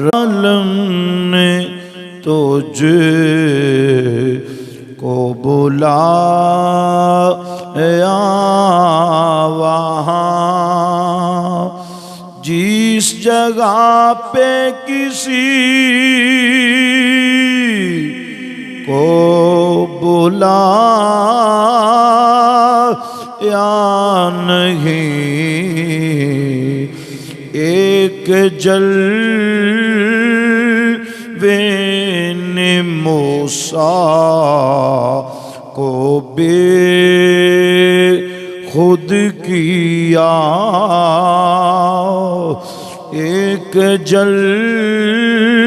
आलम ने तुझे को बुलाया वहाँ, जिस जगह पे किसी को बुलाया नहीं। एक जलवे ने मूसा को बेखुद किया, एक जलवे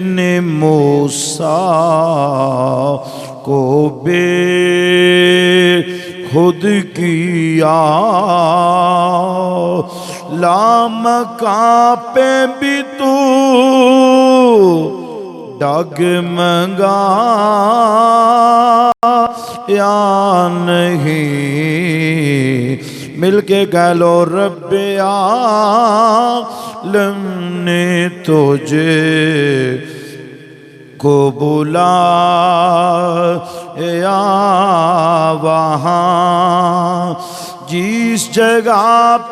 ने मूसा को बेखुद किया। लामका पे भी तू डगमगा या नहीं। मिलके कह लो रब्बे आलम ने तुझे को बुलाया वहाँ, जिस जगह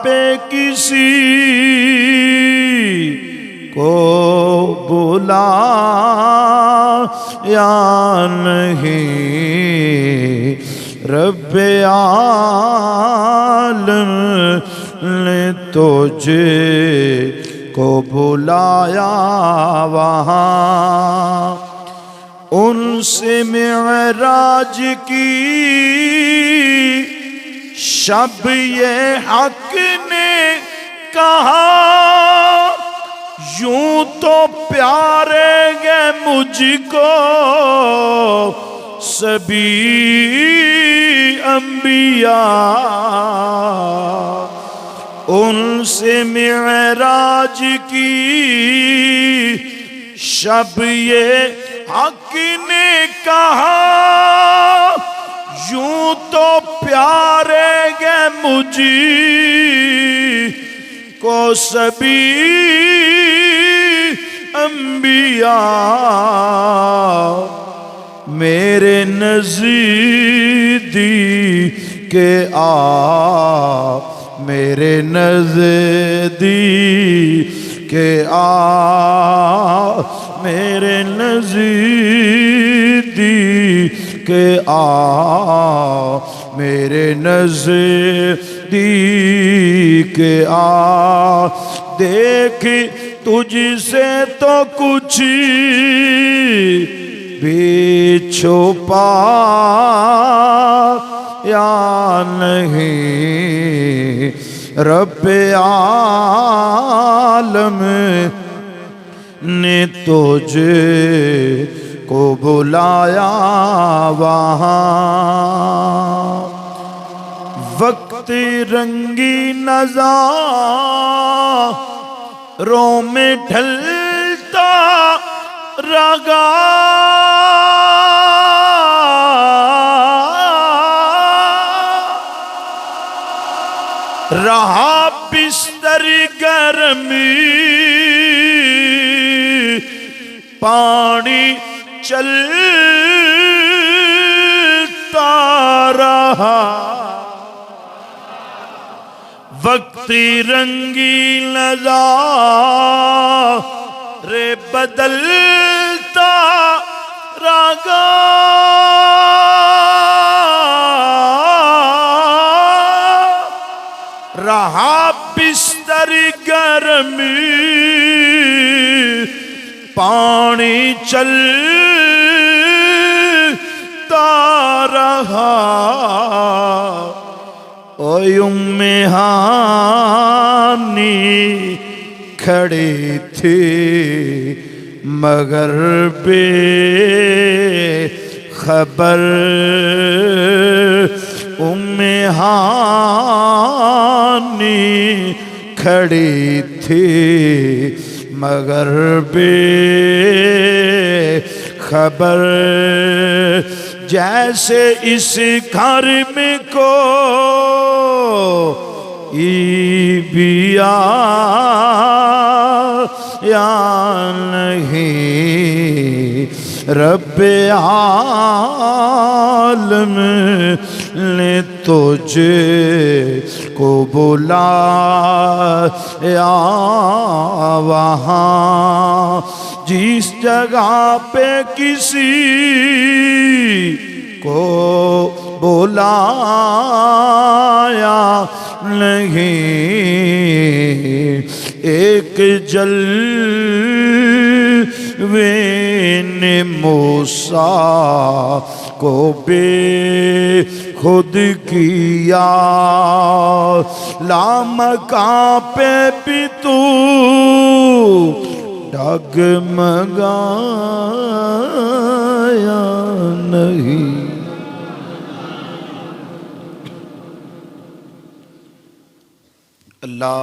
पे किसी को बुलाया नहीं। रब्बे आलम ने तुझे को बुलाया वहाँ। उनसे मेराज की शब ये हक ने कहा, यूं तो प्यारे गे मुझको सभी अंबिया। उनसे मेराज की शब ये हक ने कहा, यूं तो प्यारे गे मुझी को सभी अंबिया। मेरे नज़दीक आ, मेरे नज़दीक आ, मेरे नज़दीक आ, मेरे नज़दीक आ। देख तुझसे तो कुछ भी छुपा या नहीं। रब्बे आलम ने तुझे को बुलाया वहाँ। वक्त रंगी नज़ारों में ढलता रगा, रहा बिस्तर गर्मी, पानी चलता रहा। वक्त रंगी नज़ारे बदलता रहा, रहा बिस्तर गर्मी, पानी चलता रहा। ओए उम्मे हानी खड़ी थी मगर बेखबर, उम्मे हानी खड़ी थी मगर बेखबर। जैसे इस घर में कोई भी या नहीं। रब्बे आलम ने तुझे को बुलाया वहाँ जिस जगह पे किसी को बुलाया नहीं। एक जलवे ने मूसा को बेखुद किया, लामकां पे भी तू डगमगाया नहीं। अल्लाह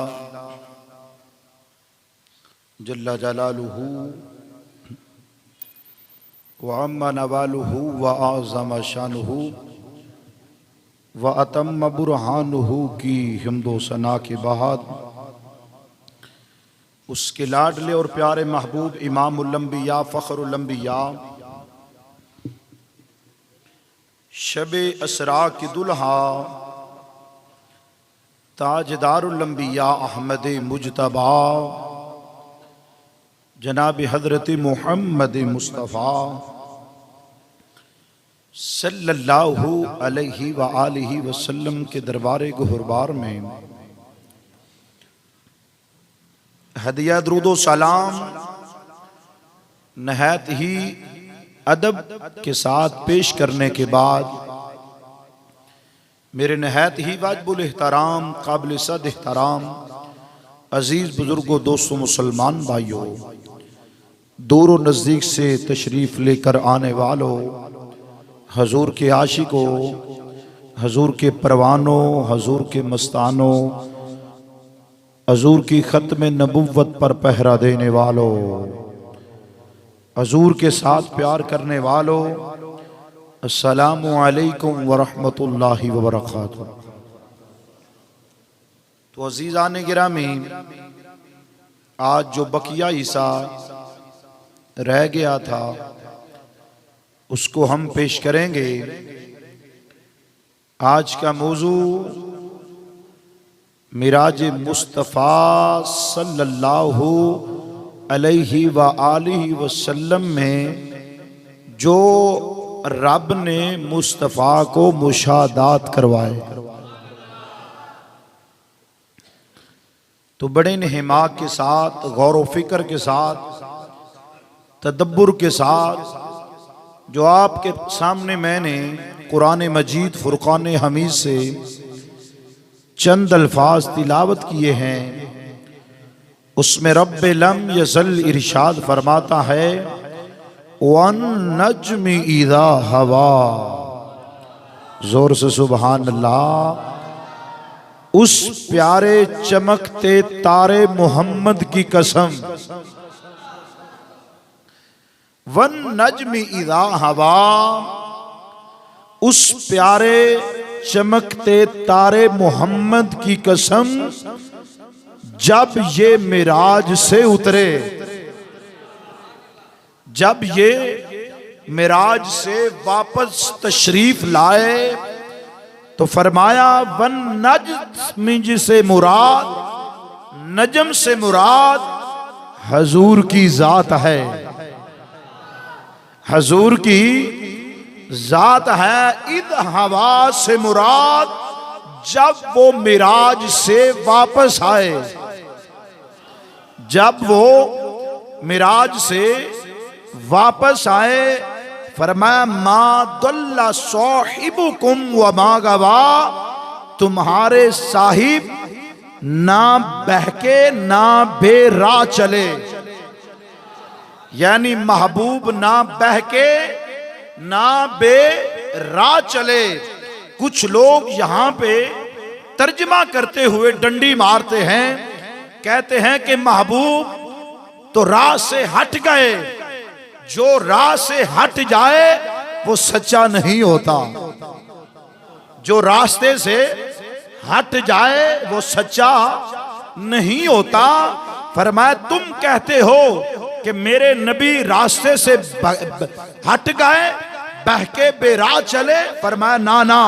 जल्ला जलालुहु व अम्मा नवालुहु व आज़म शानुहु व अतम्म बुरहानुहु की हिम्दो सना के बाद उसके लाडले और प्यारे महबूब इमामुल अंबिया फ़ख्रुल अंबिया शबे असरा की दुल्हा ताजदारुल अंबिया अहमद मुजतबा जनाब हज़रत मुहम्मद मुस्तफ़ा सल्लल्लाहु अलैहि व आलिहि वसल्लम के दरबार गुहरबार में हदिया दुरूद व सलाम नहायत ही अदब के साथ पेश करने के बाद मेरे नहायत ही वाजिबुल एहतराम काबिल सद एहतराम अजीज़ बुजुर्गों दोस्तों मुसलमान भाइयों, दूर व नज़दीक से तशरीफ़ लेकर आने वालों, हजूर के आशिकों, हजूर के परवानों, हजूर के मस्तानों, हजूर की ख़त्म नबुव्वत पर पहरा देने वालों, हजूर के साथ प्यार करने वालों, अस्सलामु अलैकुम व रहमतुल्लाहि व बरकातुहू। तो अज़ीज़ान गिरामी, आज जो बकिया हिस्सा रह गया था उसको हम पेश करेंगे। आज का मौजू मिराज मुस्तफ़ा सल्लल्लाहु अलैहि व आलिहि वसल्लम में जो रब ने मुस्तफ़ा को मुशादात करवाए, तो बड़े इन्हिमाक के साथ, गौर व फिक्र के साथ, तदब्बुर के साथ जो आपके सामने मैंने कुरान मजीद फुरकान हमीद से चंद अल्फाज तिलावत किए हैं, उसमें रब्बे लम यज़ल इरशाद फरमाता है वन नज्मी इज़ा हवा। जोर से सुबहान अल्लाह। उस प्यारे चमकते तारे मोहम्मद की कसम, वन नज्मी इज़ा हवा, उस प्यारे चमकते तारे मोहम्मद की कसम, जब ये मिराज से उतरे, जब ये मिराज से वापस तशरीफ लाए, तो फरमाया वन नज्म से मुराद, नजम से मुराद हजूर की जात है, हजूर की जात है। इद हवा से मुराद जब वो मिराज से वापस आए, जब वो मिराज से वापस आए, फरमाया मा दल्ला साहिबुकुम व मा गवा, तुम्हारे साहिब ना बहके ना बेराह चले, यानी महबूब ना बहके ना बेराह चले। कुछ लोग यहाँ पे तर्जमा करते हुए डंडी मारते हैं, कहते हैं कि महबूब तो राह से हट गए, जो राह से हट जाए वो सच्चा नहीं होता, जो रास्ते से हट जाए वो सच्चा नहीं होता। फरमाया तुम कहते हो कि मेरे नबी रास्ते से हट गए, बहके बेराह चले। फरमाया ना ना,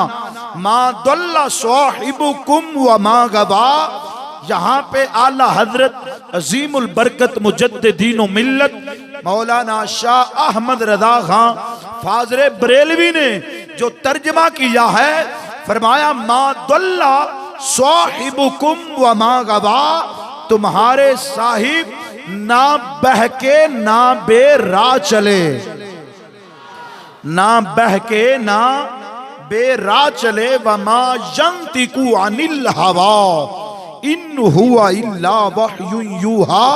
मा दल्ला साहिबुकुम व मा गवा। यहाँ पे आला हजरत अजीमुल बरकत मुजद्दिदीन व मिल्लत मौलाना शाह अहमद रजा खां फाजरे बरेलवी ने जो तर्जमा किया है, फरमाया मा दल्ला साहिबुकुम व मा गवा, तुम्हारे साहिब ना बहके ना बेराह चले, ना बहके ना बेराह चले। वमा यंतिकु अनिल हवा इन हुआ इल्ला वह्युन यूहा,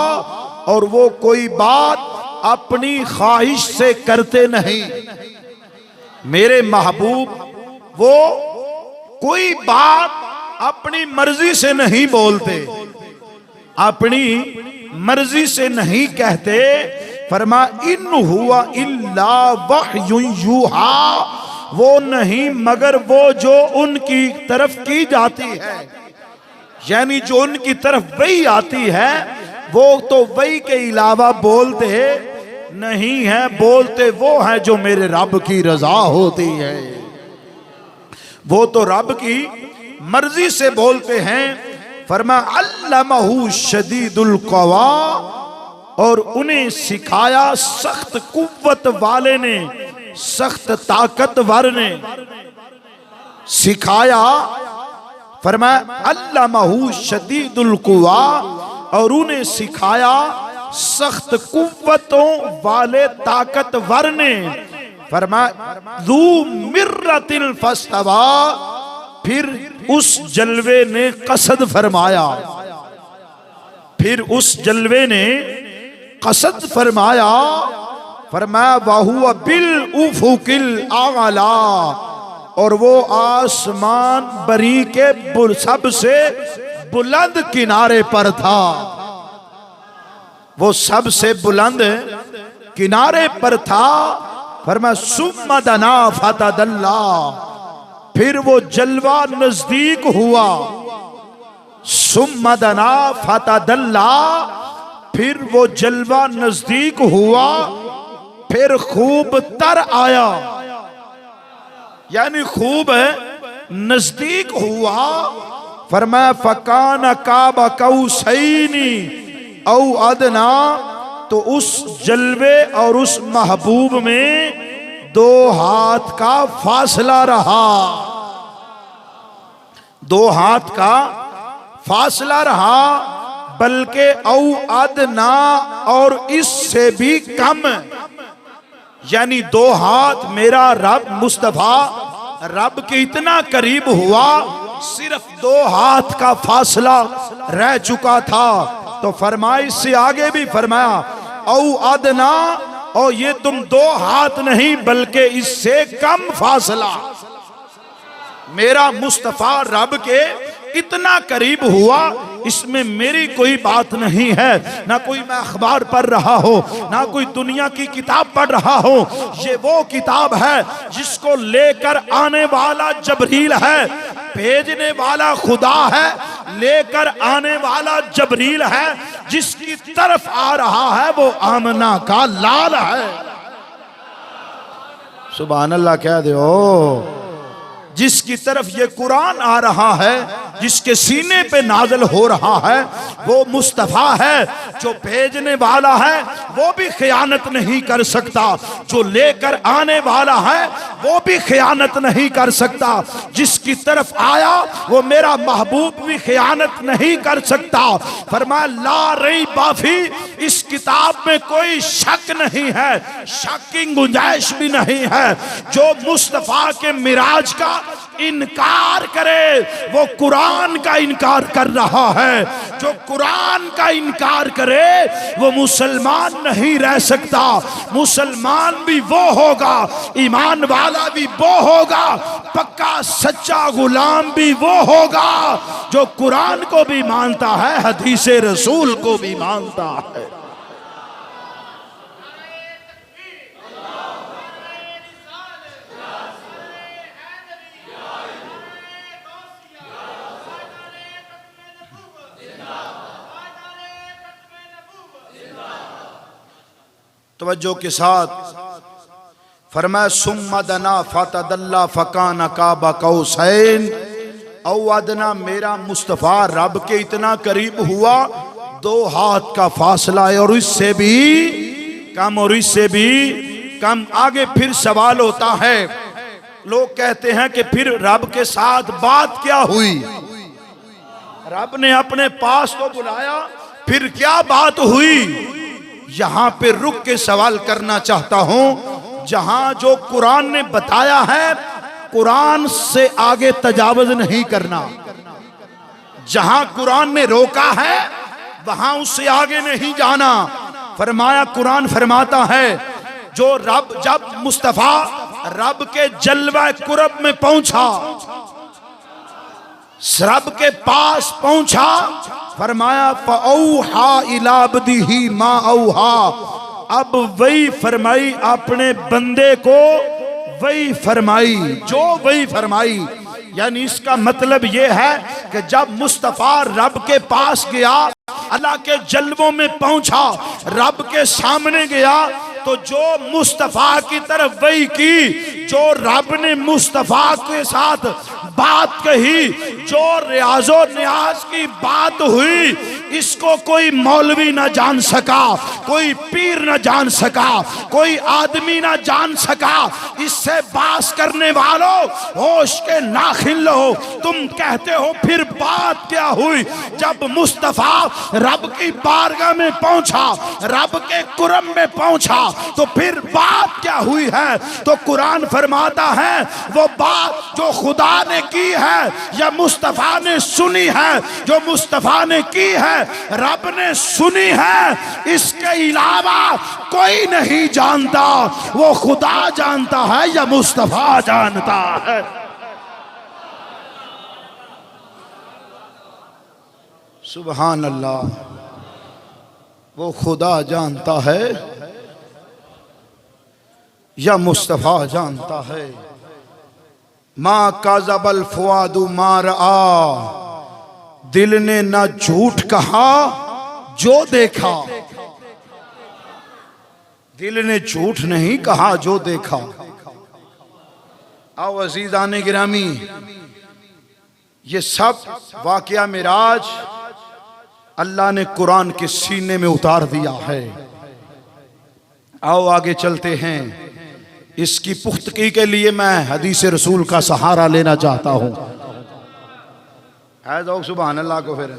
और वो कोई बात अपनी ख्वाहिश से करते नहीं। मेरे महबूब वो कोई बात अपनी मर्जी से नहीं बोलते, अपनी मर्जी से नहीं कहते। फरमा इन हुआ इल्ला वह्युन यूहा, वो नहीं मगर वो जो उनकी तरफ की जाती है, यानी जो उनकी तरफ वही आती है, वो तो वही के अलावा बोलते नहीं है। बोलते वो है जो मेरे रब की रजा होती है, वो तो रब की मर्जी से बोलते हैं। फरमा अल्लमहु शदीदुल क़वा, और उन्हें सिखाया सख्त कुव्वत वाले ने, सख्त ताकतवर ने सिखाया। फरमाया अल्लमहु शदीदुल क़वा, और उन्हें सिखाया सख्त कुव्वतों वाले ताकतवर ने। फरमाया ज़ू मिर्रतिल फस्तवा, फिर उस जलवे ने कसद फरमाया, फिर उस जलवे ने कसद फरमाया। फरमाया वाहुवा बिल उफुकिल आला, और वो आसमान बरी के सबसे बुलंद किनारे पर था, वो सबसे बुलंद किनारे पर था। फरमाया सुम्मा दना फतदल्ला, फिर वो जलवा नजदीक हुआ। सुम्मा दना फतदल्ला, फिर वो जलवा नजदीक हुआ, फिर खूब तर आया, यानी खूब नजदीक हुआ। फरमाया फकान काबा कौसैनी औ अदना, तो उस जलवे और उस महबूब में 2 हाथ का फासला रहा, 2 हाथ का फासला रहा, बल्कि औ अदना, और इससे भी कम, यानी 2 हाथ मेरा रब मुस्तफा रब के इतना करीब हुआ, सिर्फ 2 हाथ का फासला रह चुका था। तो फरमाइश से आगे भी फरमाया औ अदना, और ये तुम 2 हाथ नहीं बल्कि इससे कम फासला मेरा मुस्तफा रब के इतना करीब हुआ। इसमें मेरी कोई बात नहीं है, ना कोई मैं अखबार पढ़ रहा हो, ना कोई दुनिया की किताब पढ़ रहा हो। ये वो किताब है जिसको लेकर आने वाला जबरील है, भेजने वाला खुदा है, लेकर आने वाला जबरील है, जिसकी तरफ आ रहा है वो आमना का लाल है। सुभान अल्लाह कह दो। जिसकी तरफ ये कुरान आ रहा है, जिसके सीने पे नाज़िल हो रहा है, वो मुस्तफ़ा है। जो भेजने वाला है वो भी खयानत नहीं कर सकता, जो लेकर आने वाला है वो भी खयानत नहीं कर सकता। जिसकी तरफ आया वो मेरा महबूब भी खयानत नहीं कर सकता। फरमाया ला रही बाफी, इस किताब में कोई शक नहीं है, शक की गुंजाइश भी नहीं है। जो मुस्तफ़ा के मिराज का इनकार करे वो कुरान का इनकार कर रहा है। जो कुरान का इनकार करे वो मुसलमान नहीं रह सकता। मुसलमान भी वो होगा, ईमान वाला भी वो होगा, पक्का सच्चा गुलाम भी वो होगा जो कुरान को भी मानता है, हदीस रसूल को भी मानता है। तवज्जो के साथ फरमाया सुम्मा दना फतदल्ला फकाना काबा कौसैन औ अदना, मेरा मुस्तफ़ा रब के इतना करीब हुआ 2 हाथ का फासला है और इससे भी कम, और इससे भी कम। आगे फिर सवाल होता है, लोग कहते हैं कि फिर रब के साथ बात क्या हुई? रब ने अपने पास तो बुलाया, फिर क्या बात हुई? यहां पे रुक के सवाल करना चाहता हूं। जहां जो कुरान ने बताया है, कुरान से आगे तजावुज नहीं करना। जहां कुरान ने रोका है, वहां उससे आगे नहीं जाना। फरमाया, कुरान फरमाता है जो रब, जब मुस्तफा रब के जलवा कुरब में पहुंचा, रब के पास पहुंचा, फरमाया फऔहा इला अब्दिही मा औहा, अब वही फरमाई अपने बंदे को, वही फरमाई जो वही फरमाई। यानी इसका मतलब यह है कि जब मुस्तफा रब के पास गया, अल्लाह के जलवों में पहुंचा, रब के सामने गया, तो जो मुस्तफा की तरफ वही की, जो रब ने मुस्तफा के साथ बात कही, जो रियाजो नियाज की बात हुई, इसको कोई मौलवी ना जान सका, कोई पीर ना जान सका, कोई आदमी ना जान सका। इससे बात करने वालों, होश के नाखिन लो। तुम कहते हो फिर बात क्या हुई? जब मुस्तफा रब की बारगाह में पहुंचा, रब के कुरब में पहुंचा, तो फिर बात क्या हुई है? तो कुरान फरमाता है वो बात जो खुदा ने की है या मुस्तफा ने सुनी है, जो मुस्तफा ने की है, रब ने सुनी है, इसके अलावा कोई नहीं जानता। वो खुदा जानता है या मुस्तफा जानता है? सुभान अल्लाह। वो खुदा जानता है या मुस्तफा जानता है। मां काज़बल फुआदु मार आ, दिल ने ना झूठ कहा जो देखा। दिल ने झूठ नहीं कहा जो देखा। आओ अजीज़ाने गिरामी, ये सब वाक़या मिराज अल्लाह ने कुरान के सीने में उतार दिया है। आओ आगे चलते हैं। इसकी पुख्तगी के लिए मैं हदीस रसूल का सहारा लेना चाहता हूं। है जाओ सुभान अल्लाह को, फिर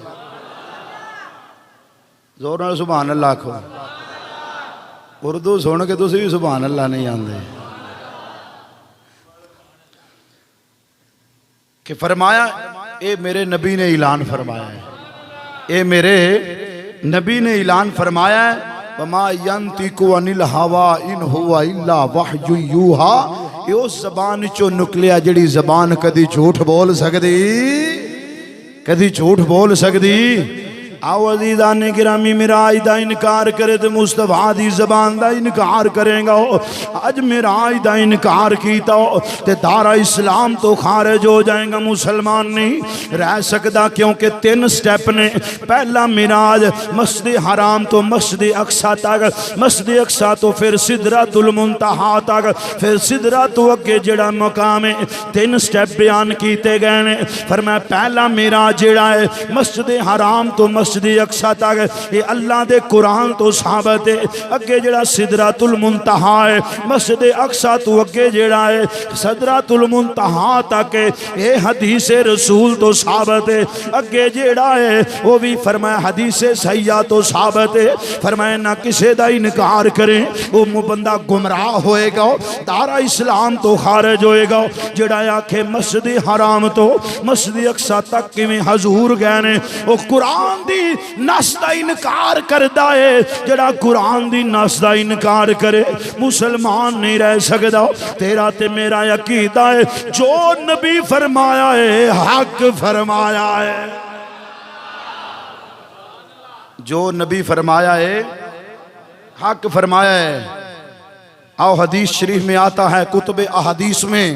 जोर नाल सुभान अल्लाह को। उर्दू सुन के तुसी भी सुभान अल्लाह नहीं आंदे। कि फरमाया, ए मेरे नबी ने ऐलान फरमाया है, ए मेरे नबी ने ऐलान फरमाया है, वमा यंतिकु अनिल हवा इन हुवा इल्ला वहयु यूहा। ये उस जबान चो निकलिया जिहड़ी जबान कदी झूठ बोल सकदी, कदी झूठ बोल सकदी। आओ अज़ीज़ाने गिरामी, मिराज दा इनकार करे तो मुस्तफा दी जबान दा इनकार करेगा। अज मिराज दा इनकार कीता ते दारा इस्लाम तो खारिज हो जाएगा, मुसलमान नहीं रह सकता। क्योंकि 3 स्टेप ने। पहला मिराज मस्जिद हराम तो मस्जिद अक्सा तक, मस्जिद अक्सा तो फिर सिदरतुल मुंतहा तक, फिर सिदरा तो अगे जेड़ा मकाम है। 3 स्टेप बयान किए गए ने। फरमाया पहला मिराज जेड़ा है मस्जिद हराम तो मस्जिद अक्सा तक, ये अल्लाह दे कुरान तो साबित है। अगे जेड़ा सिदरतुल मुंतहा है, मस्जिद अक्सा तो अगे जेड़ा है सिदरतुल मुंतहा तक, ये हदीस रसूल तो साबित है। अगे जेड़ा है वो भी फरमाया हदीस सैया तो साबित है। फरमाया ना किसी दा इनकार करें, वो बंदा गुमराह होएगा, दारा इस्लाम तो खारिज होएगा। जेड़ा आखे मस्जिद हराम तो मस्जिद अक्सा तक किवें हजूर गए ने, वो कुरान दी नस दा इनकार करदा है। जेड़ा कुरान दी नस दा इनकार करे मुसलमान नहीं रह सकदा। तेरा ते मेरा अकीदा है, जो नबी फरमाया है हक फरमाया है। जो नबी फरमाया है हक फरमाया है। आओ हदीस शरीफ में आता है, कुतुब अहदीस में,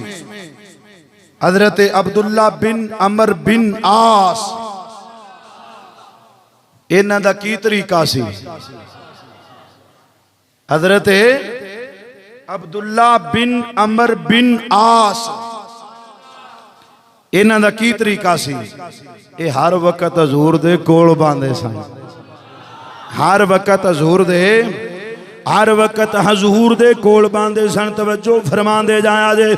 हजरत अब्दुल्ला बिन अमर बिन आस, इन्हां दा की तरीका सी? हजरत अब्दुल्ला बिन अमर बिन आस इन्हां दा की तरीका सी? ये हर वक्त हजूर दे कोल बांधे सन, हर वक्त हजूर दे, हर वक्त हजूर दे कोल बांधे सन। तवज्जो फरमांदे जाया जे।